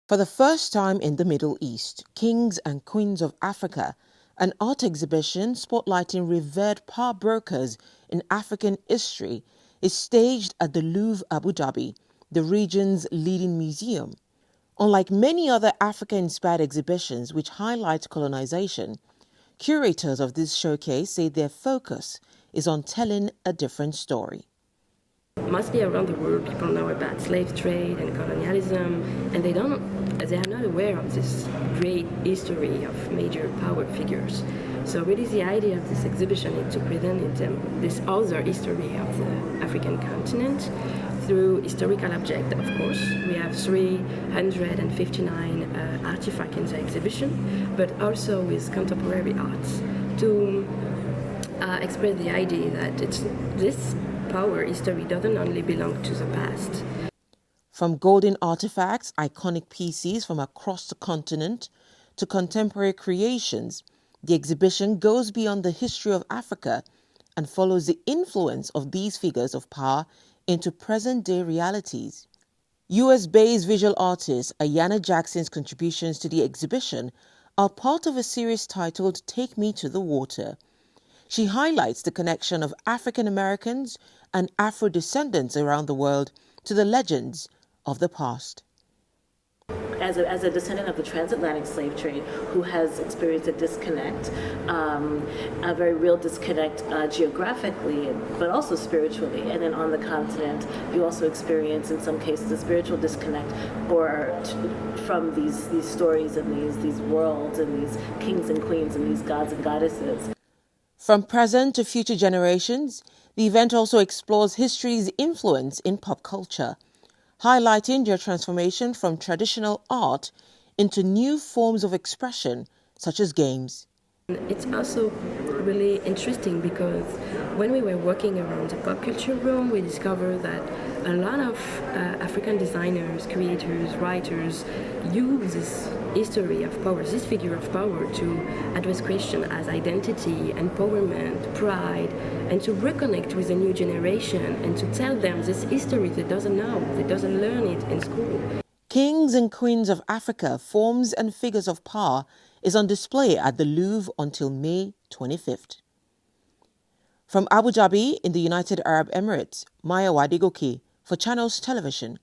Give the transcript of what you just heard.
For the first time in the Middle East, Kings and Queens of Africa, an art exhibition spotlighting revered power brokers in African history, is staged at the Louvre, Abu Dhabi, the region's leading museum. Unlike many other Africa-inspired exhibitions which highlight colonization, curators of this showcase say their focus is on telling a different story. Mostly around the world, people know about slave trade and colonialism, and they are not aware of this great history of major power figures. So really the idea of this exhibition is to present this other history of the African continent through historical objects, of course. We have 359 artifacts in the exhibition, but also with contemporary arts to express the idea that this power history doesn't only belong to the past. From golden artifacts, iconic pieces from across the continent, to contemporary creations, the exhibition goes beyond the history of Africa and follows the influence of these figures of power into present-day realities. US-based visual artist Ayanna Jackson's contributions to the exhibition are part of a series titled Take Me to the Water. She highlights the connection of African Americans and Afro-descendants around the world to the legends of the past. As a descendant of the transatlantic slave trade who has experienced a disconnect, a very real disconnect geographically, but also spiritually. And then on the continent, you also experience, in some cases, a spiritual disconnect from these stories and these worlds and these kings and queens and these gods and goddesses. From present to future generations, the event also explores history's influence in pop culture, highlighting their transformation from traditional art into new forms of expression, such as games. It's also really interesting because when we were working around the pop culture room, we discovered that a lot of African designers, creators, writers use this history of power, this figure of power, to address questions as identity, empowerment, pride, and to reconnect with the new generation and to tell them this history they doesn't know, they doesn't learn it in school. Kings and Queens of Africa, Forms and Figures of Power is on display at the Louvre until May 25th. From Abu Dhabi in the United Arab Emirates, Maya Wadigoki for Channels Television.